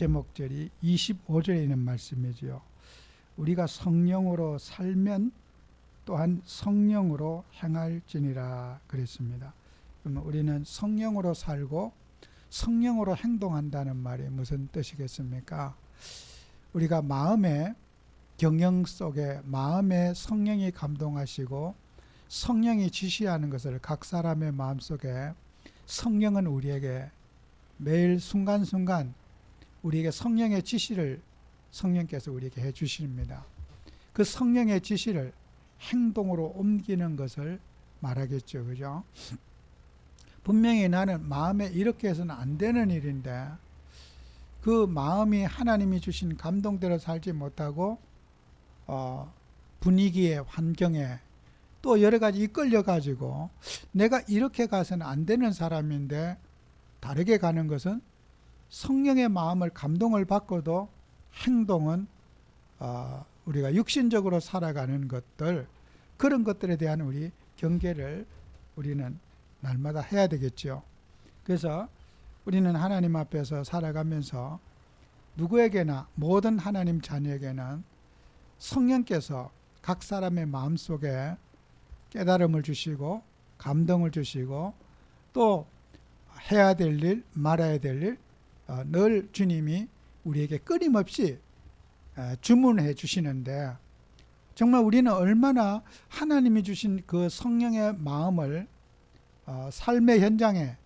제목절이 25절에 있는 말씀이지요. 우리가 성령으로 살면 또한 성령으로 행할지니라 그랬습니다. 그러면 우리는 성령으로 살고 성령으로 행동한다는 말이 무슨 뜻이겠습니까? 우리가 마음의 경영 속에 마음에 성령이 감동하시고 성령이 지시하는 것을 각 사람의 마음속에 성령은 우리에게 매일 순간순간 우리에게 성령의 지시를 성령께서 우리에게 해 주십니다. 그 성령의 지시를 행동으로 옮기는 것을 말하겠죠. 그죠? 분명히 나는 마음에 이렇게 해서는 안 되는 일인데 그 마음이 하나님이 주신 감동대로 살지 못하고 분위기에 환경에 또 여러 가지 이끌려 가지고 내가 이렇게 가서는 안 되는 사람인데 다르게 가는 것은 성령의 마음을 감동을 받고도 행동은 우리가 육신적으로 살아가는 것들 그런 것들에 대한 우리 경계를 우리는 날마다 해야 되겠죠. 그래서 우리는 하나님 앞에서 살아가면서 누구에게나 모든 하나님 자녀에게는 성령께서 각 사람의 마음속에 깨달음을 주시고 감동을 주시고 또 해야 될 일 말아야 될 일 늘 주님이 우리에게 끊임없이 주문해 주시는데 정말 우리는 얼마나 하나님이 주신 그 성령의 마음을 삶의 현장에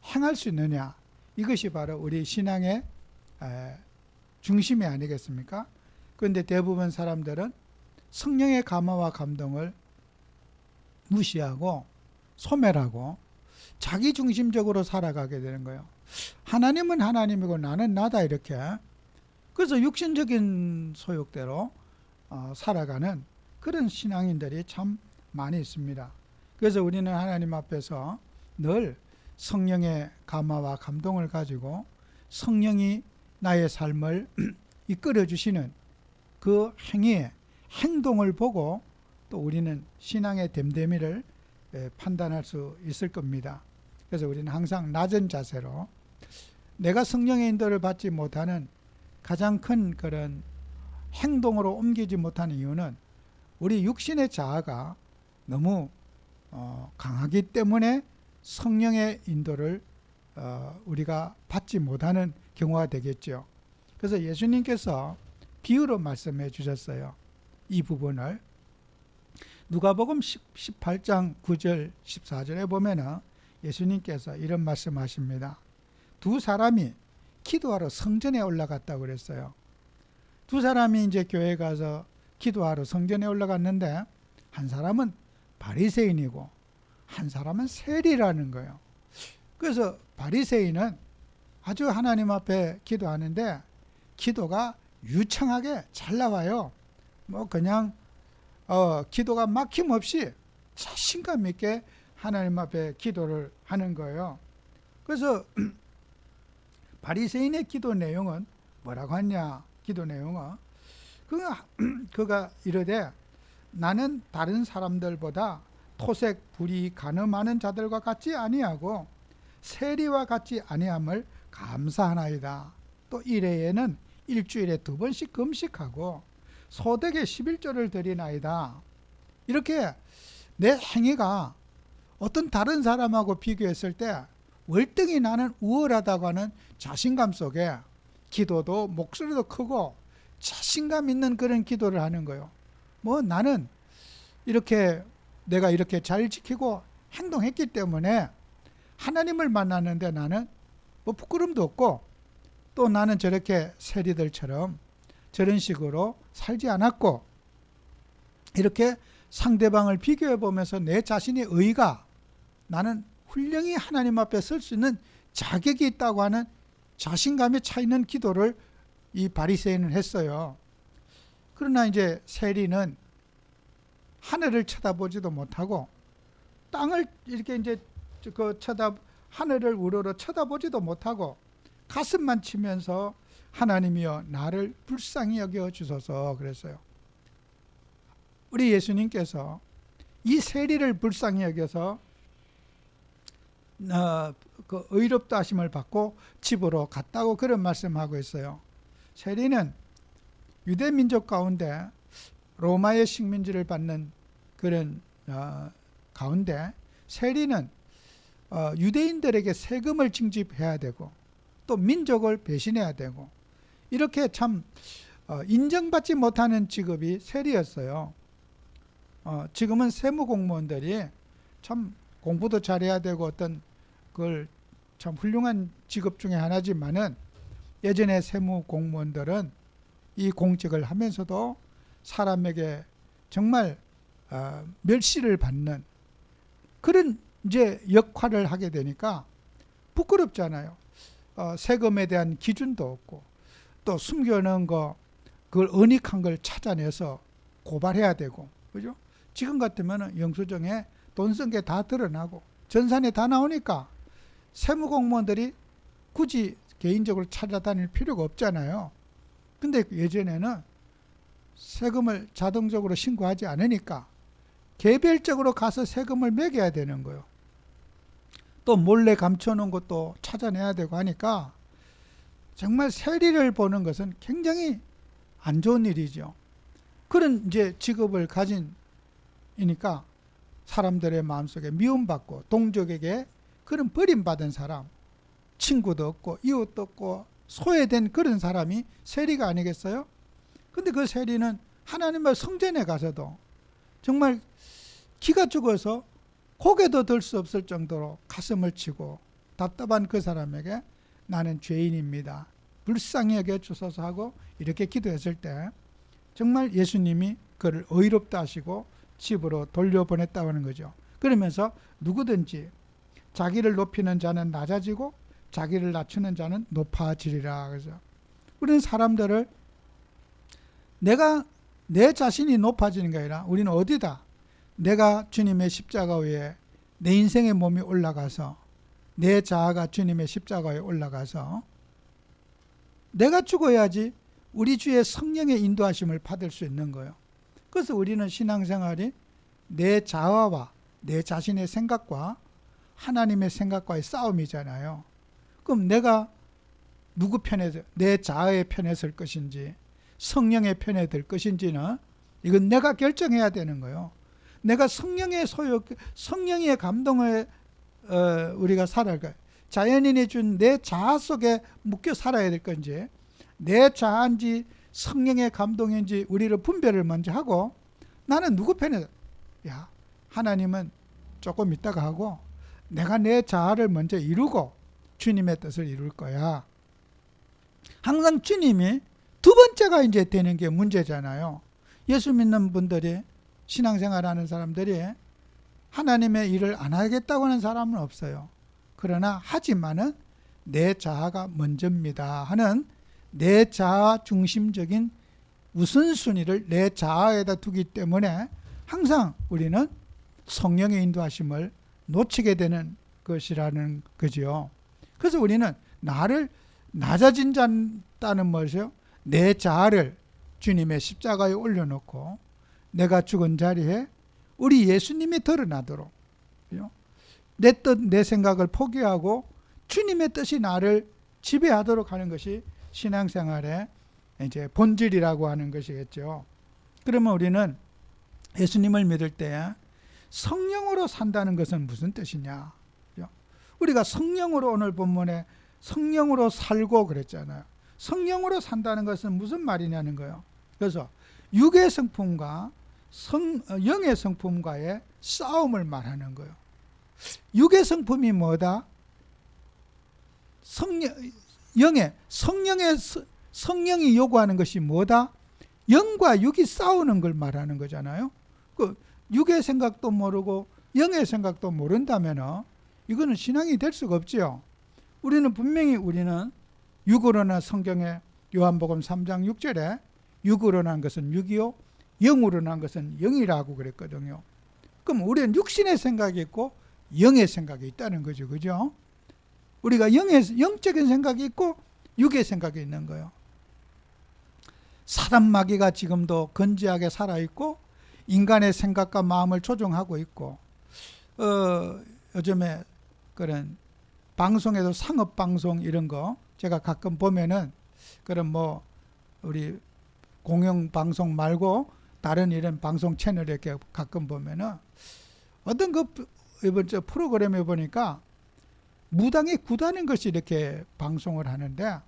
행할 수 있느냐, 이것이 바로 우리 신앙의 중심이 아니겠습니까? 그런데 대부분 사람들은 성령의 감화와 감동을 무시하고 소멸하고 자기 중심적으로 살아가게 되는 거예요. 하나님은 하나님이고 나는 나다, 이렇게. 그래서 육신적인 소욕대로 살아가는 그런 신앙인들이 참 많이 있습니다. 그래서 우리는 하나님 앞에서 늘 성령의 감화와 감동을 가지고 성령이 나의 삶을 이끌어 주시는 그 행위의 행동을 보고 또 우리는 신앙의 됨됨이를 판단할 수 있을 겁니다. 그래서 우리는 항상 낮은 자세로 내가 성령의 인도를 받지 못하는 가장 큰 그런 행동으로 옮기지 못하는 이유는 우리 육신의 자아가 너무 강하기 때문에 성령의 인도를 우리가 받지 못하는 경우가 되겠죠. 그래서 예수님께서 비유로 말씀해 주셨어요. 이 부분을 누가복음 18장 9절 14절에 보면은 예수님께서 이런 말씀하십니다. 두 사람이 기도하러 성전에 올라갔다고 그랬어요. 두 사람이 이제 교회 가서 기도하러 성전에 올라갔는데 한 사람은 바리새인이고 한 사람은 세리라는 거예요. 그래서 바리새인은 아주 하나님 앞에 기도하는데 기도가 유창하게 잘 나와요. 뭐 그냥 기도가 막힘없이 자신감 있게 하나님 앞에 기도를 하는 거예요. 그래서 바리새인의 기도 내용은 뭐라고 하냐? 기도 내용은 그가 이르되 나는 다른 사람들보다 토색, 불이, 간음하는 자들과 같지 아니하고 세리와 같이 아니함을 감사하나이다. 또 일해에는 일주일에 2번씩 금식하고 소득의 11조를 드리나이다. 이렇게 내 행위가 어떤 다른 사람하고 비교했을 때 월등히 나는 우월하다고 하는 자신감 속에 기도도 목소리도 크고 자신감 있는 그런 기도를 하는 거예요. 뭐 나는 이렇게 내가 이렇게 잘 지키고 행동했기 때문에 하나님을 만났는데 나는 뭐 부끄럼도 없고 또 나는 저렇게 세리들처럼 저런 식으로 살지 않았고 이렇게 상대방을 비교해 보면서 내 자신의 의가 나는 훌륭히 하나님 앞에 설 수 있는 자격이 있다고 하는 자신감에 차 있는 기도를 이 바리새인은 했어요. 그러나 이제 세리는 하늘을 쳐다보지도 못하고 땅을 이렇게 이제 하늘을 우러러 쳐다보지도 못하고 가슴만 치면서 하나님이여 나를 불쌍히 여겨 주소서 그랬어요. 우리 예수님께서 이 세리를 불쌍히 여겨서 그 의롭다 하심을 받고 집으로 갔다고 그런 말씀하고 있어요. 세리는 유대 민족 가운데 로마의 식민지를 받는 그런 가운데 세리는 유대인들에게 세금을 징집해야 되고 또 민족을 배신해야 되고 이렇게 참 인정받지 못하는 직업이 세리였어요. 지금은 세무공무원들이 참 공부도 잘해야 되고 어떤 그걸 참 훌륭한 직업 중에 하나지만은 예전에 세무공무원들은 이 공직을 하면서도 사람에게 정말 멸시를 받는 그런 이제 역할을 하게 되니까 부끄럽잖아요. 세금에 대한 기준도 없고 또 숨겨놓은 거 그걸 은닉한 걸 찾아내서 고발해야 되고 그죠? 지금 같으면 영수증에 돈 쓴 게 다 드러나고 전산에 다 나오니까 세무공무원들이 굳이 개인적으로 찾아다닐 필요가 없잖아요. 근데 예전에는 세금을 자동적으로 신고하지 않으니까 개별적으로 가서 세금을 매겨야 되는 거예요. 또 몰래 감춰놓은 것도 찾아내야 되고 하니까 정말 세리를 보는 것은 굉장히 안 좋은 일이죠. 그런 이제 직업을 가진이니까 사람들의 마음속에 미움받고 동족에게 그런 버림받은 사람, 친구도 없고 이웃도 없고 소외된 그런 사람이 세리가 아니겠어요? 근데 그 세리는 하나님의 성전에 가서도 정말 기가 죽어서 고개도 들 수 없을 정도로 가슴을 치고 답답한 그 사람에게 나는 죄인입니다. 불쌍히 여겨주소서 하고 이렇게 기도했을 때 정말 예수님이 그를 의롭다 하시고 집으로 돌려보냈다고 하는 거죠. 그러면서 누구든지 자기를 높이는 자는 낮아지고 자기를 낮추는 자는 높아지리라. 그래서 우리는 사람들을 내 자신이 높아지는 게 아니라 우리는 어디다? 내가 주님의 십자가 위에 내 인생의 몸이 올라가서 내 자아가 주님의 십자가에 올라가서 내가 죽어야지 우리 주의 성령의 인도하심을 받을 수 있는 거예요. 그래서 우리는 신앙생활이 내 자아와 내 자신의 생각과 하나님의 생각과의 싸움이잖아요. 그럼 내가 누구 편에, 내 자아의 편에 설 것인지 성령의 편에 들 것인지는 이건 내가 결정해야 되는 거예요. 내가 성령의 성령의 감동을 우리가 살아갈 거예요. 자연인이 준 내 자아 속에 묶여 살아야 될 건지 내 자아인지 성령의 감동인지 우리를 분별을 먼저 하고 나는 누구 편에 하나님은 조금 있다가 하고 내가 내 자아를 먼저 이루고 주님의 뜻을 이룰 거야. 항상 주님이 두 번째가 이제 되는 게 문제잖아요. 예수 믿는 분들이 신앙생활하는 사람들이 하나님의 일을 안 하겠다고 하는 사람은 없어요. 그러나 하지만은 내 자아가 먼저입니다 하는 내 자아 중심적인 우선순위를 내 자아에다 두기 때문에 항상 우리는 성령의 인도하심을 놓치게 되는 것이라는 거죠. 그래서 우리는 나를 낮아진다는 것이요. 내 자아를 주님의 십자가에 올려놓고 내가 죽은 자리에 우리 예수님이 드러나도록 내 뜻, 내 생각을 포기하고 주님의 뜻이 나를 지배하도록 하는 것이 신앙생활의 이제 본질이라고 하는 것이겠죠. 그러면 우리는 예수님을 믿을 때 성령으로 산다는 것은 무슨 뜻이냐? 우리가 성령으로 오늘 본문에 성령으로 살고 그랬잖아요. 성령으로 산다는 것은 무슨 말이냐는 거예요. 그래서 육의 성품과 영의 성품과의 싸움을 말하는 거예요. 육의 성품이 뭐다? 성령이 요구하는 것이 뭐다? 영과 육이 싸우는 걸 말하는 거잖아요. 그 육의 생각도 모르고 영의 생각도 모른다면 이거는 신앙이 될 수가 없죠. 우리는 분명히 육으로나 성경에 요한복음 3장 6절에 육으로 난 것은 육이요 영으로 난 것은 영이라고 그랬거든요. 그럼 우리는 육신의 생각이 있고 영의 생각이 있다는 거죠. 그죠? 우리가 영적인 생각이 있고 육의 생각이 있는 거예요. 사단 마귀가 지금도 건재하게 살아있고 인간의 생각과 마음을 조종하고 있고 요즘에 그런 방송에도 상업 방송 이런 거 제가 가끔 보면은 그런 뭐 우리 공영 방송 말고 다른 이런 방송 채널 이렇게 가끔 보면은 어떤 그 이번 저 프로그램에 보니까 무당이 구다는 것이 이렇게 방송을 하는데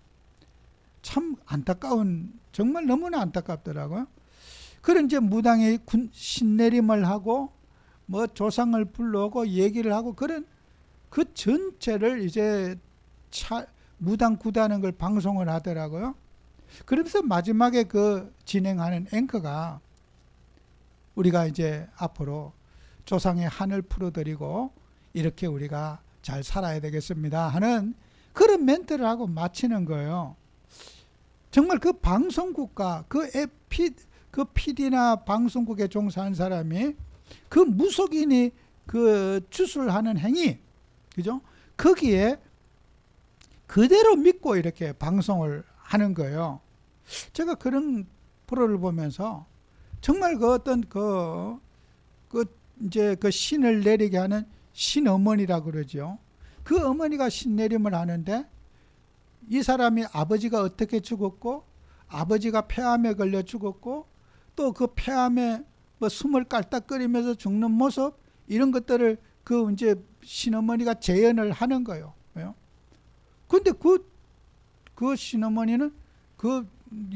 참 안타까운, 정말 너무나 안타깝더라고요. 그런 이제 무당이 신내림을 하고 뭐 조상을 불러오고 얘기를 하고 그런 그 전체를 이제 무당 구다는 걸 방송을 하더라고요. 그러면서 마지막에 그 진행하는 앵커가 우리가 이제 앞으로 조상의 한을 풀어드리고 이렇게 우리가 잘 살아야 되겠습니다 하는 그런 멘트를 하고 마치는 거예요. 정말 그 방송국과 그 PD나 방송국에 종사한 사람이 그 무속인이 그 주술하는 행위, 그죠? 거기에 그대로 믿고 이렇게 방송을 하는 거예요. 제가 그런 프로를 보면서 정말 그 어떤 이제 그 신을 내리게 하는 신어머니라고 그러죠. 그 어머니가 신내림을 하는데 이 사람이 아버지가 어떻게 죽었고 아버지가 폐암에 걸려 죽었고 또 그 폐암에 뭐 숨을 깔딱거리면서 죽는 모습 이런 것들을 그 이제 신어머니가 재현을 하는 거예요. 근데 그 신어머니는 그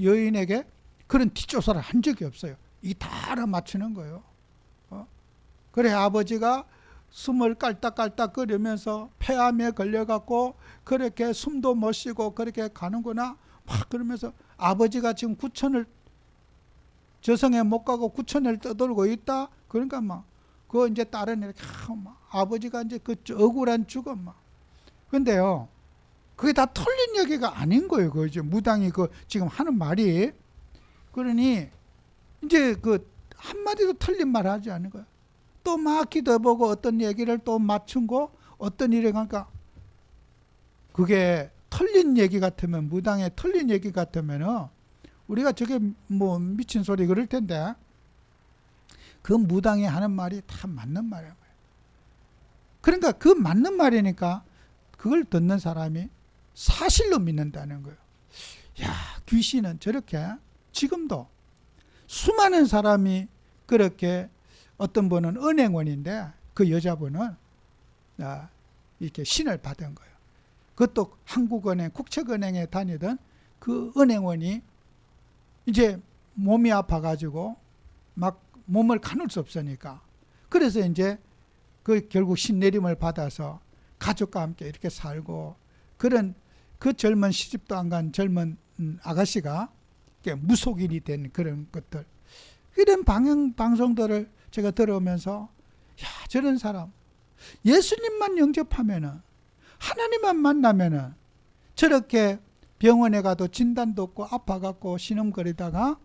여인에게 그런 뒷조사를 한 적이 없어요. 이 다 알아맞추는 거예요. 그래 아버지가 숨을 깔딱깔딱거리면서 폐암에 걸려갖고 그렇게 숨도 못 쉬고 그렇게 가는구나 막 그러면서 아버지가 지금 구천을 저승에 못 가고 구천을 떠돌고 있다. 그러니까 막 그 이제 딸은 이렇게 막 아버지가 이제 그 억울한 죽음 막. 근데요 그게 다 틀린 얘기가 아닌 거예요. 그 이제 무당이 그 지금 하는 말이. 그러니 이제 그 한마디도 틀린 말 하지 않은 거예요. 또 막 기도해보고 어떤 얘기를 또 맞춘 거 어떤 일에 가니까 그게 틀린 얘기 같으면 무당에 틀린 얘기 같으면은 우리가 저게 뭐 미친 소리 그럴 텐데 그 무당이 하는 말이 다 맞는 말이에요. 그러니까 그 맞는 말이니까 그걸 듣는 사람이 사실로 믿는다는 거예요. 야, 귀신은 저렇게 지금도 수많은 사람이 그렇게 어떤 분은 은행원인데 그 여자분은 이렇게 신을 받은 거예요. 그것도 한국은행, 국책은행에 다니던 그 은행원이 이제 몸이 아파가지고 막 몸을 가눌 수 없으니까 그래서 이제 그 결국 신내림을 받아서 가족과 함께 이렇게 살고 그런 그 젊은 시집도 안 간 젊은 아가씨가 무속인이 된 그런 것들 이런 방송들을 제가 들어오면서 야 저런 사람 예수님만 영접하면은 하나님만 만나면은 저렇게 병원에 가도 진단도 없고 아파갖고 신음거리다가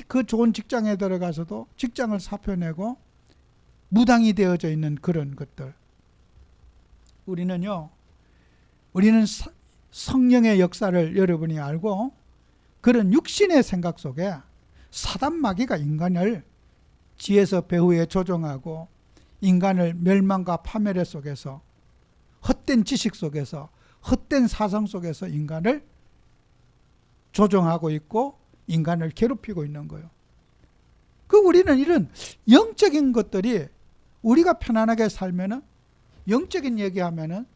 그 좋은 직장에 들어가서도 직장을 사표내고 무당이 되어져 있는 그런 것들. 우리는 성령의 역사를 여러분이 알고 그런 육신의 생각 속에 사단 마귀가 인간을 지에서 배후에 조종하고 인간을 멸망과 파멸의 속에서 헛된 지식 속에서 헛된 사상 속에서 인간을 조종하고 있고 인간을 괴롭히고 있는 거예요. 우리는 이런 영적인 것들이 우리가 편안하게 살면은 영적인 얘기하면은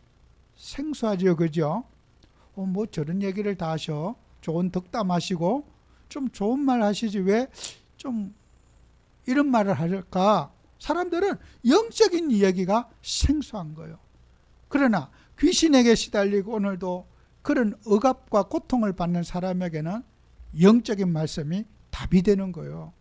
생소하죠, 그죠? 뭐 저런 얘기를 다 하셔. 좋은 덕담하시고 좀 좋은 말 하시지 왜 좀 이런 말을 할까? 사람들은 영적인 이야기가 생소한 거예요. 그러나 귀신에게 시달리고 오늘도 그런 억압과 고통을 받는 사람에게는 영적인 말씀이 답이 되는 거예요.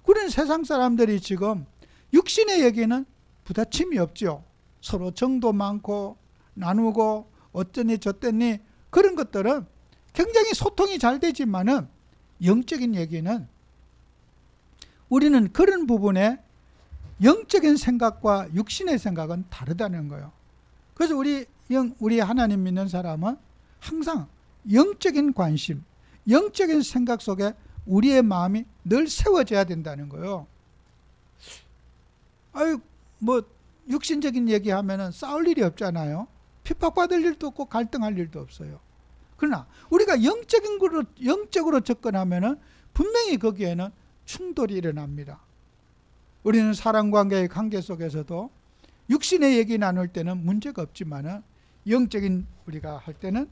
그런 세상 사람들이 지금 육신의 얘기는 부딪힘이 없죠. 서로 정도 많고 나누고 어쩌니 저쩌니 그런 것들은 굉장히 소통이 잘 되지만은 영적인 얘기는 우리는 그런 부분에 영적인 생각과 육신의 생각은 다르다는 거예요. 그래서 우리 하나님 믿는 사람은 항상 영적인 관심, 영적인 생각 속에 우리의 마음이 늘 세워져야 된다는 거예요. 뭐 육신적인 얘기하면은 싸울 일이 없잖아요. 핍박받을 일도 없고 갈등할 일도 없어요. 그러나 우리가 영적으로 접근하면은 분명히 거기에는 충돌이 일어납니다. 우리는 사람관계의 관계 속에서도 육신의 얘기 나눌 때는 문제가 없지만은 영적인 우리가 할 때는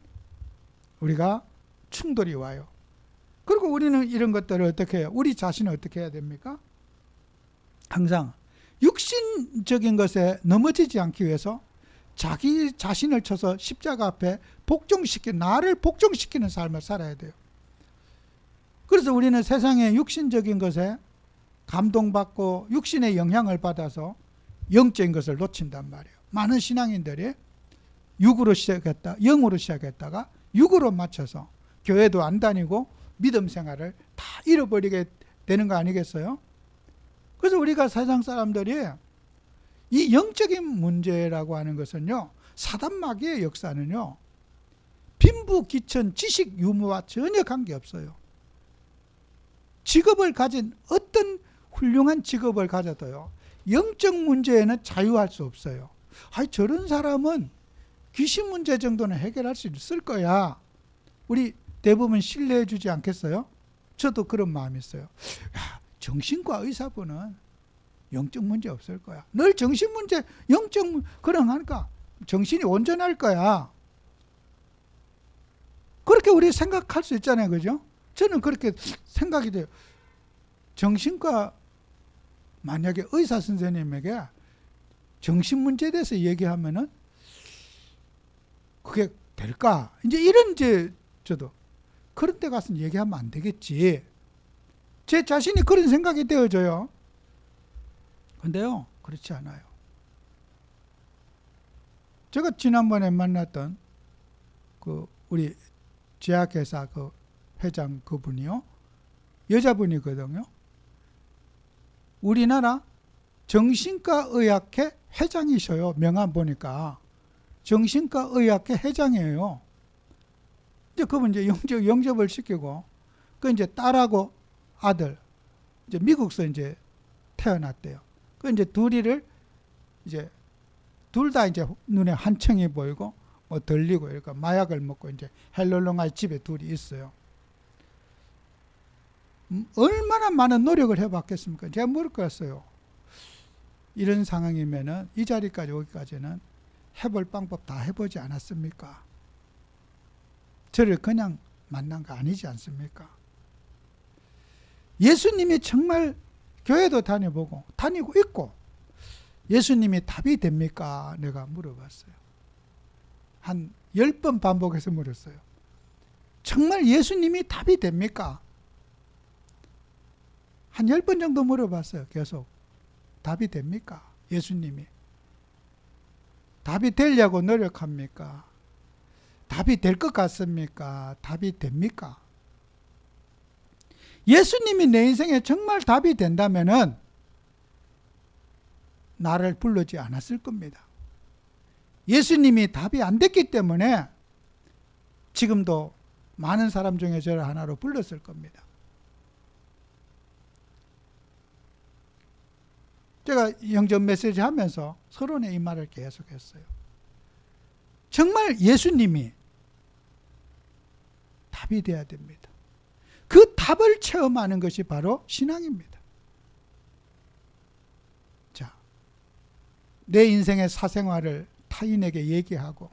우리가 충돌이 와요. 그리고 우리는 이런 것들을 어떻게 해요? 우리 자신을 어떻게 해야 됩니까? 항상 육신적인 것에 넘어지지 않기 위해서 자기 자신을 쳐서 십자가 앞에 나를 복종시키는 삶을 살아야 돼요. 그래서 우리는 세상의 육신적인 것에 감동받고 육신의 영향을 받아서 영적인 것을 놓친단 말이에요. 많은 신앙인들이 영으로 시작했다가 육으로 맞춰서 교회도 안 다니고 믿음 생활을 다 잃어버리게 되는 거 아니겠어요? 그래서 우리가 세상 사람들이 이 영적인 문제라고 하는 것은요, 사단 마귀의 역사는요, 빈부 기천 지식 유무와 전혀 관계없어요. 직업을 가진 어떤 훌륭한 직업을 가져도요, 영적 문제에는 자유할 수 없어요. 저런 사람은 귀신 문제 정도는 해결할 수 있을 거야. 우리 대부분 신뢰해 주지 않겠어요? 저도 그런 마음이 있어요. 정신과 의사분은 영적 문제 없을 거야. 늘 정신 문제, 그런 하니까 정신이 온전할 거야. 그렇게 우리 생각할 수 있잖아요. 그죠? 저는 그렇게 생각이 돼요. 정신과 만약에 의사 선생님에게 정신 문제에 대해서 얘기하면은 그게 될까? 저도 그런 데 가서 얘기하면 안 되겠지. 제 자신이 그런 생각이 되어져요. 근데요, 그렇지 않아요. 제가 지난번에 만났던 우리 제약회사 회장 그분이요, 여자분이거든요. 우리나라 정신과 의학회 회장이셔요. 명함 보니까 정신과 의학회 회장이에요. 이제 그분 이제 영접을 시키고, 이제 딸하고 아들, 이제 미국서 이제 태어났대요. 이제 둘 다 이제 눈에 한청이 보이고, 들리고, 그러니까 마약을 먹고 이제 헬롤롱아이 집에 둘이 있어요. 얼마나 많은 노력을 해봤겠습니까? 제가 물을 거였어요. 이런 상황이면은 이 자리까지 오기까지는 해볼 방법 다 해보지 않았습니까? 저를 그냥 만난 거 아니지 않습니까? 예수님이 정말 교회도 다니고 있고, 예수님이 답이 됩니까? 내가 물어봤어요. 한 10번 반복해서 물었어요. 정말 예수님이 답이 됩니까? 한 10번 정도 물어봤어요. 계속. 답이 됩니까? 예수님이. 답이 되려고 노력합니까? 답이 될 것 같습니까? 답이 됩니까? 예수님이 내 인생에 정말 답이 된다면은 나를 불러지 않았을 겁니다. 예수님이 답이 안 됐기 때문에 지금도 많은 사람 중에 저를 하나로 불렀을 겁니다. 제가 영접 메시지 하면서 서론에 이 말을 계속했어요. 정말 예수님이 답이 돼야 됩니다. 그 답을 체험하는 것이 바로 신앙입니다. 자, 내 인생의 사생활을 타인에게 얘기하고,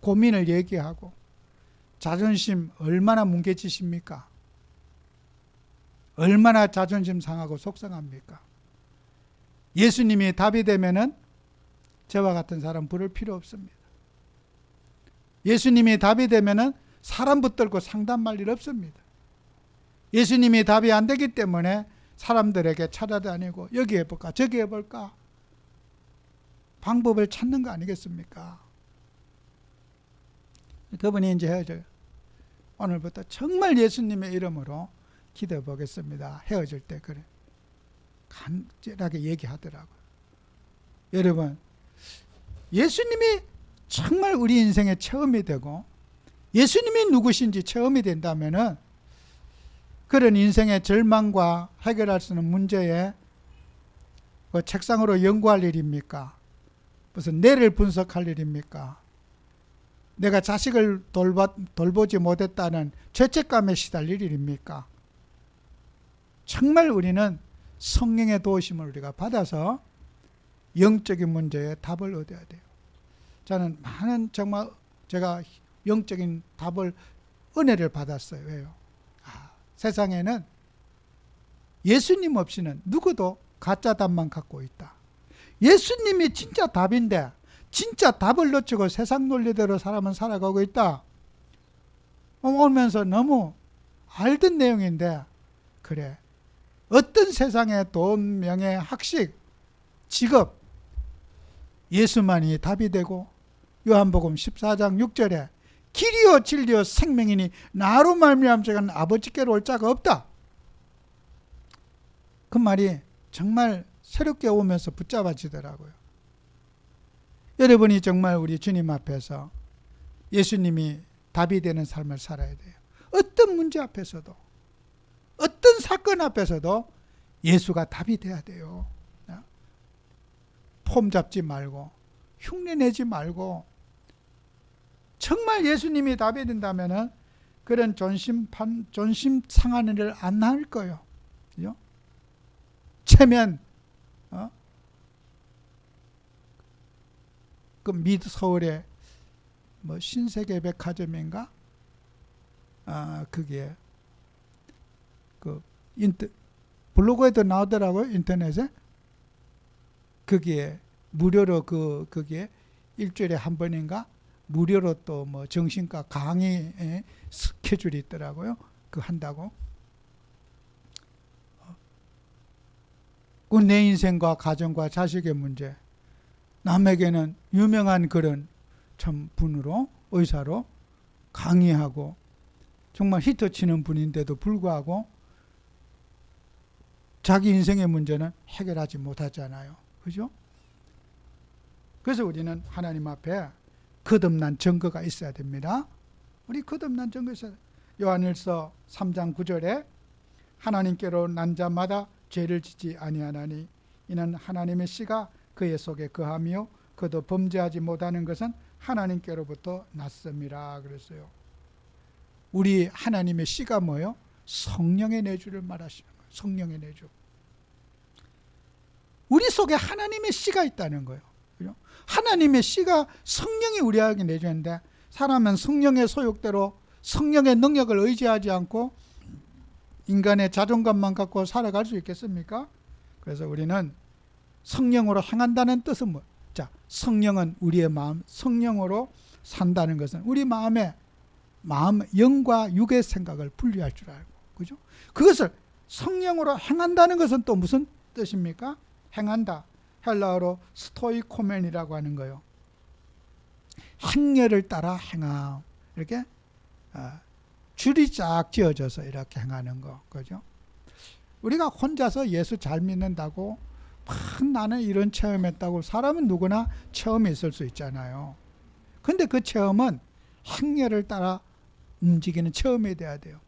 고민을 얘기하고, 자존심 얼마나 뭉개지십니까? 얼마나 자존심 상하고 속상합니까? 예수님이 답이 되면은 저와 같은 사람 부를 필요 없습니다. 예수님이 답이 되면은 사람 붙들고 상담할 일 없습니다. 예수님이 답이 안 되기 때문에 사람들에게 찾아다니고 여기 해볼까 저기 해볼까 방법을 찾는 거 아니겠습니까? 그분이 이제 헤어져요. 오늘부터 정말 예수님의 이름으로 기도해 보겠습니다. 헤어질 때 그래 간절하게 얘기하더라고요. 여러분, 예수님이 정말 우리 인생의 체험이 되고 예수님이 누구신지 체험이 된다면은 그런 인생의 절망과 해결할 수 있는 문제에 책상으로 연구할 일입니까? 무슨 뇌를 분석할 일입니까? 내가 자식을 돌보지 못했다는 죄책감에 시달릴 일입니까? 정말 우리는 성령의 도우심을 우리가 받아서 영적인 문제에 답을 얻어야 돼요. 저는 많은 정말 제가 영적인 답을 은혜를 받았어요. 왜요? 세상에는 예수님 없이는 누구도 가짜 답만 갖고 있다. 예수님이 진짜 답인데 진짜 답을 놓치고 세상 논리대로 사람은 살아가고 있다. 오면서 너무 알던 내용인데 그래. 어떤 세상의 돈, 명예, 학식, 직업 예수만이 답이 되고 요한복음 14장 6절에 길이요 진리요 생명이니 나로 말미암아 자는 아버지께로 올 자가 없다. 그 말이 정말 새롭게 오면서 붙잡아지더라고요. 여러분이 정말 우리 주님 앞에서 예수님이 답이 되는 삶을 살아야 돼요. 어떤 문제 앞에서도 어떤 사건 앞에서도 예수가 답이 돼야 돼요. 폼 잡지 말고 흉내내지 말고 정말 예수님이 답이 된다면 그런 존심 상하는 일을 안 할 거예요. 그죠? 체면 그 미드 서울에 뭐 신세계 백화점인가 그게 그 블로그에도 나오더라고요. 인터넷에 거기에 무료로 그게 일주일에 한 번인가 무료로 또 뭐 정신과 강의 스케줄이 있더라고요. 그 한다고. 그 내 인생과 가정과 자식의 문제. 남에게는 유명한 그런 참 분으로 의사로 강의하고 정말 히트 치는 분인데도 불구하고 자기 인생의 문제는 해결하지 못하잖아요. 그죠? 그래서 우리는 하나님 앞에 거듭난 증거가 있어야 됩니다. 우리 거듭난 증거 있어야 돼요. 요한일서 3장 9절에 하나님께로 난 자마다 죄를 짓지 아니하나니 이는 하나님의 씨가 그의 속에 거하며 그도 범죄하지 못하는 것은 하나님께로부터 났음이라 그랬어요. 우리 하나님의 씨가 뭐예요? 성령의 내주를 말하시는 거예요. 성령의 내주. 우리 속에 하나님의 씨가 있다는 거예요. 그죠? 하나님의 씨가 성령이 우리에게 내주는데 사람은 성령의 소욕대로 성령의 능력을 의지하지 않고 인간의 자존감만 갖고 살아갈 수 있겠습니까? 그래서 우리는 성령으로 행한다는 뜻은 뭐? 자, 성령은 우리의 마음, 성령으로 산다는 것은 우리 마음, 영과 육의 생각을 분리할 줄 알고, 그죠? 그것을 성령으로 행한다는 것은 또 무슨 뜻입니까? 행한다. 헬라어로 스토이코멘이라고 하는 거예요. 행렬을 따라 행함. 이렇게 줄이 쫙 지어져서 이렇게 행하는 거, 그죠? 우리가 혼자서 예수 잘 믿는다고 나는 이런 체험했다고 사람은 누구나 체험이 있을 수 있잖아요. 근데 그 체험은 행렬을 따라 움직이는 체험이 돼야 돼요.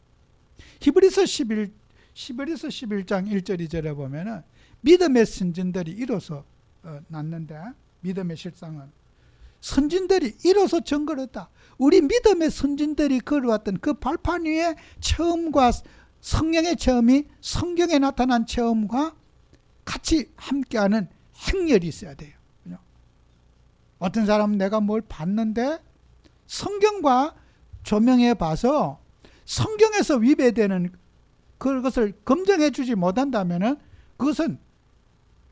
히브리서 11장 1절 2절에 보면은 믿음의 선진들이 이로써 났는데 믿음의 실상은 선진들이 이로써 증거했다. 우리 믿음의 선진들이 걸어왔던 그 발판 위에 체험과 성령의 체험이 성경에 나타난 체험과 같이 함께하는 행렬이 있어야 돼요. 어떤 사람은 내가 뭘 봤는데 성경과 조명해 봐서 성경에서 위배되는 그것을 검증해 주지 못한다면 그것은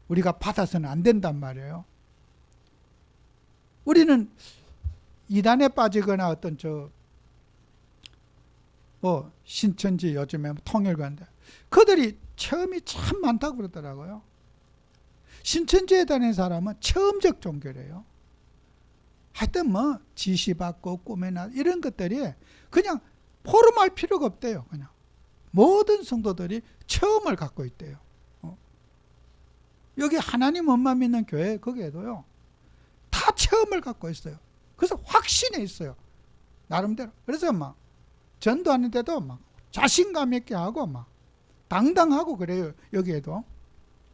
우리가 받아서는 안 된단 말이에요. 우리는 이단에 빠지거나 어떤 신천지 요즘에 통일관들 그들이 체험이 참 많다고 그러더라고요. 신천지에 다니는 사람은 체험적 종교래요. 하여튼 뭐 지시받고 꿈에 나 이런 것들이 그냥 포럼할 필요가 없대요. 그냥 모든 성도들이 체험을 갖고 있대요. 여기 하나님 엄마 믿는 교회 거기에도요 다 체험을 갖고 있어요. 그래서 확신에 있어요. 나름대로. 그래서 막 전도하는데도 막 자신감 있게 하고 막 당당하고 그래요. 여기에도.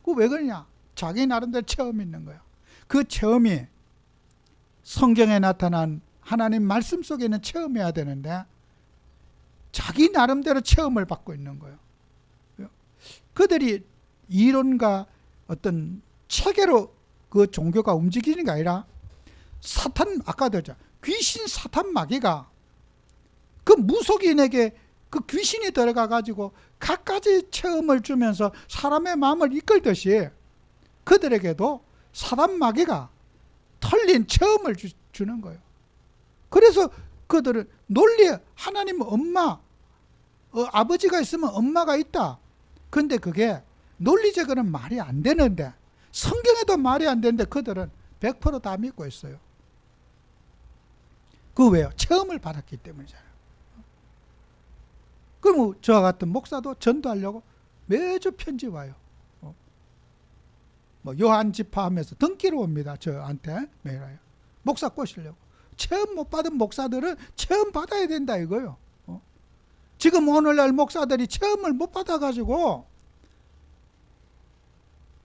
그 왜 그러냐? 자기 나름대로 체험이 있는 거예요. 그 체험이 성경에 나타난 하나님 말씀 속에는 체험해야 되는데 자기 나름대로 체험을 받고 있는 거예요. 그들이 이론과 어떤 체계로 그 종교가 움직이는 게 아니라 사탄, 아까도 했죠. 귀신 사탄 마귀가 그 무속인에게 그 귀신이 들어가 가지고 갖가지 체험을 주면서 사람의 마음을 이끌듯이 그들에게도 사단 마귀가 틀린 체험을 주는 거예요. 그래서 그들은 논리에 하나님 엄마, 아버지가 있으면 엄마가 있다. 근데 그게 논리적으로는 말이 안 되는데, 성경에도 말이 안 되는데 그들은 100%다 믿고 있어요. 그 왜요? 체험을 받았기 때문이잖아요. 그럼 저와 같은 목사도 전도하려고 매주 편지 와요. 뭐 요한 집화하면서 등기로 옵니다. 저한테 매일 와요. 목사 꼬시려고. 체험 못 받은 목사들은 체험 받아야 된다 이거요. 지금 오늘날 목사들이 체험을 못 받아가지고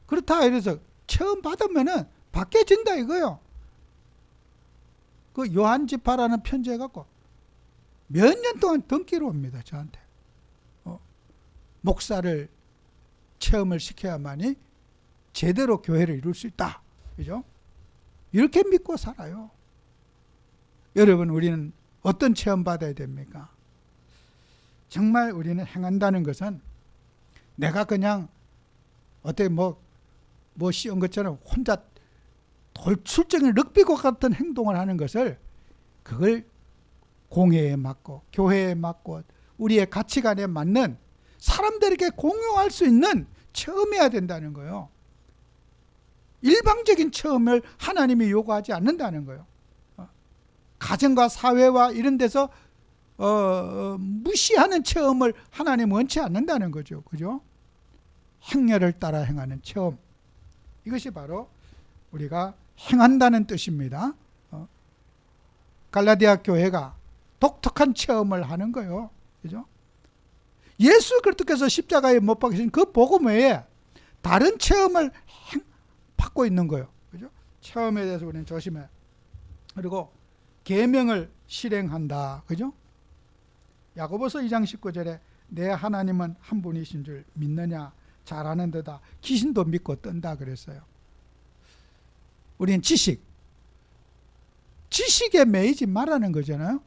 그렇다 이래서 체험 받으면은 바뀌어진다 이거요. 그 요한 집화라는 편지 해갖고 몇 년 동안 등기로 옵니다. 저한테. 목사를 체험을 시켜야만이 제대로 교회를 이룰 수 있다. 그죠? 이렇게 믿고 살아요. 여러분, 우리는 어떤 체험 받아야 됩니까? 정말 우리는 행한다는 것은 내가 그냥 어떻게 뭐 쉬운 것처럼 혼자 돌출적인 럭비공 같은 행동을 하는 것을 그걸 공예에 맞고 교회에 맞고 우리의 가치관에 맞는 사람들에게 공유할 수 있는 체험해야 된다는 거예요. 일방적인 체험을 하나님이 요구하지 않는다는 거예요. 가정과 사회와 이런 데서 무시하는 체험을 하나님 원치 않는다는 거죠. 그죠? 행렬을 따라 행하는 체험. 이것이 바로 우리가 행한다는 뜻입니다. 갈라디아 교회가 독특한 체험을 하는 거예요. 그죠? 예수 그리스도께서 십자가에 못 박히신 그 복음 외에 다른 체험을 받고 있는 거예요. 그죠? 체험에 대해서 우리는 조심해. 그리고 계명을 실행한다. 그죠? 야고보서 2장 19절에 내 하나님은 한 분이신 줄 믿느냐? 잘하는 데다 귀신도 믿고 뜬다 그랬어요. 우리는 지식에 매이지 말라는 거잖아요.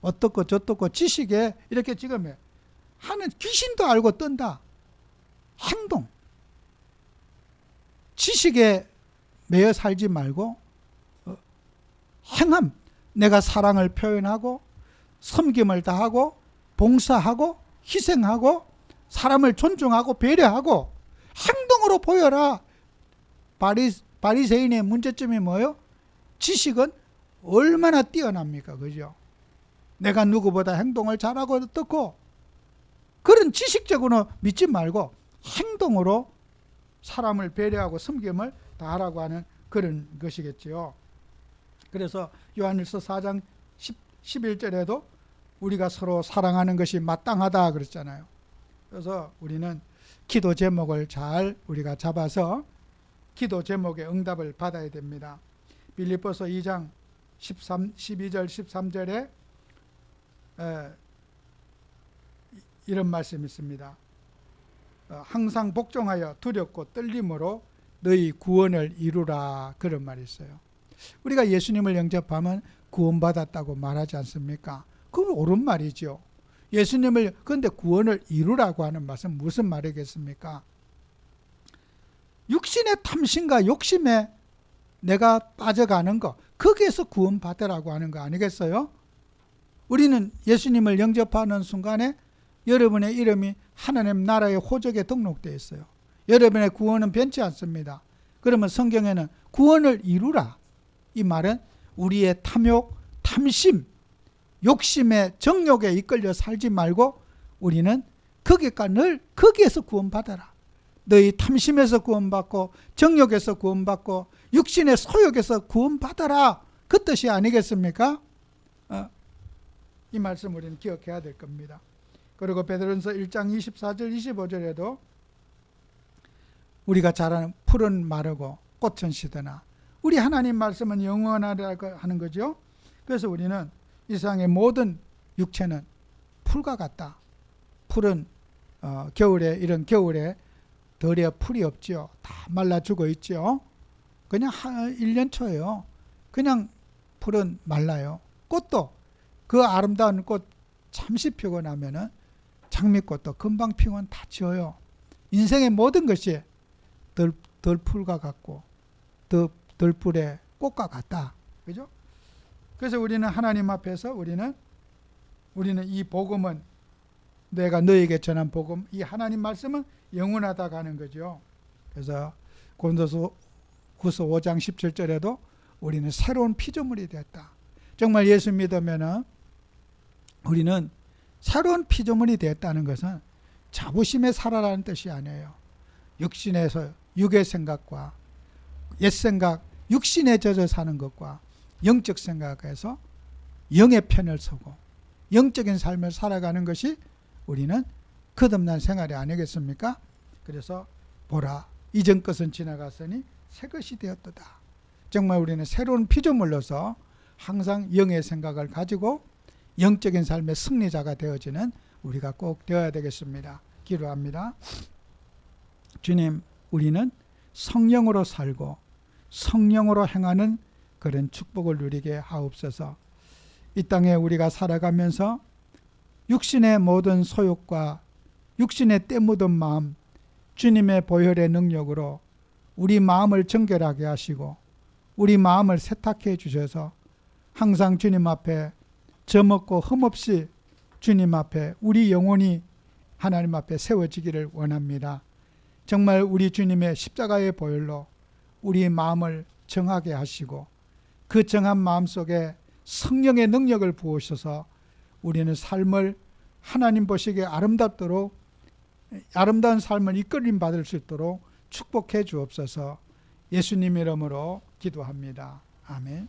어떻고 저떻고 지식에 이렇게 지금 하는 귀신도 알고 뜬다. 행동. 지식에 매여 살지 말고 행함. 내가 사랑을 표현하고 섬김을 다하고 봉사하고 희생하고 사람을 존중하고 배려하고 행동으로 보여라. 바리새인의 문제점이 뭐예요? 지식은 얼마나 뛰어납니까? 그죠? 내가 누구보다 행동을 잘하고 어떻고 그런 지식적으로 믿지 말고 행동으로 사람을 배려하고 섬김을 다하라고 하는 그런 것이겠지요. 그래서 요한일서 4장 11절에도 우리가 서로 사랑하는 것이 마땅하다 그랬잖아요. 그래서 우리는 기도 제목을 잘 우리가 잡아서 기도 제목의 응답을 받아야 됩니다. 빌립보서 2장 12절 13절에 이런 말씀이 있습니다. 항상 복종하여 두렵고 떨림으로 너희 구원을 이루라 그런 말이 있어요. 우리가 예수님을 영접하면 구원받았다고 말하지 않습니까? 그건 옳은 말이죠. 예수님을 그런데 구원을 이루라고 하는 말은 무슨 말이겠습니까? 육신의 탐심과 욕심에 내가 빠져가는 거 거기에서 구원받으라고 하는 거 아니겠어요? 우리는 예수님을 영접하는 순간에 여러분의 이름이 하나님 나라의 호적에 등록되어 있어요. 여러분의 구원은 변치 않습니다. 그러면 성경에는 구원을 이루라. 이 말은 우리의 탐욕, 탐심, 욕심의 정욕에 이끌려 살지 말고 우리는 늘 거기에서 구원받아라. 너희 탐심에서 구원받고 정욕에서 구원받고 육신의 소욕에서 구원받아라. 그 뜻이 아니겠습니까? 이 말씀 우리는 기억해야 될 겁니다. 그리고 베드로전서 1장 24절 25절에도 우리가 잘 아는 풀은 마르고 꽃은 시드나 우리 하나님 말씀은 영원하다고 하는 거죠. 그래서 우리는 이 세상의 모든 육체는 풀과 같다. 풀은 겨울에 이런 겨울에 덜에 풀이 없지요. 다 말라 죽어 있지요. 그냥 1년 초예요. 그냥 풀은 말라요. 꽃도 그 아름다운 꽃 잠시 피고 나면은 장미꽃도 금방 피면 다 지어요. 인생의 모든 것이 덜풀과 같고 덜풀의 꽃과 같다. 그죠? 그래서 우리는 하나님 앞에서 우리는 이 복음은 내가 너에게 전한 복음, 이 하나님 말씀은 영원하다 하는 거죠. 그래서 고린도서 5장 17절에도 우리는 새로운 피조물이 됐다. 정말 예수 믿으면은 우리는 새로운 피조물이 됐다는 것은 자부심에 살아라는 뜻이 아니에요. 육신에서 육의 생각과 옛 생각, 육신에 젖어 사는 것과 영적 생각에서 영의 편을 서고 영적인 삶을 살아가는 것이 우리는 거듭난 생활이 아니겠습니까? 그래서 보라, 이전 것은 지나갔으니 새 것이 되었도다. 정말 우리는 새로운 피조물로서 항상 영의 생각을 가지고 영적인 삶의 승리자가 되어지는 우리가 꼭 되어야 되겠습니다. 기도합니다. 주님, 우리는 성령으로 살고 성령으로 행하는 그런 축복을 누리게 하옵소서. 이 땅에 우리가 살아가면서 육신의 모든 소욕과 육신의 때 묻은 마음, 주님의 보혈의 능력으로 우리 마음을 정결하게 하시고 우리 마음을 세탁해 주셔서 항상 주님 앞에 점없고 흠없이 주님 앞에 우리 영혼이 하나님 앞에 세워지기를 원합니다. 정말 우리 주님의 십자가의 보혈로 우리 마음을 정하게 하시고 그 정한 마음 속에 성령의 능력을 부으셔서 우리는 삶을 하나님 보시기에 아름답도록 아름다운 삶을 이끌림 받을 수 있도록 축복해 주옵소서. 예수님 이름으로 기도합니다. 아멘.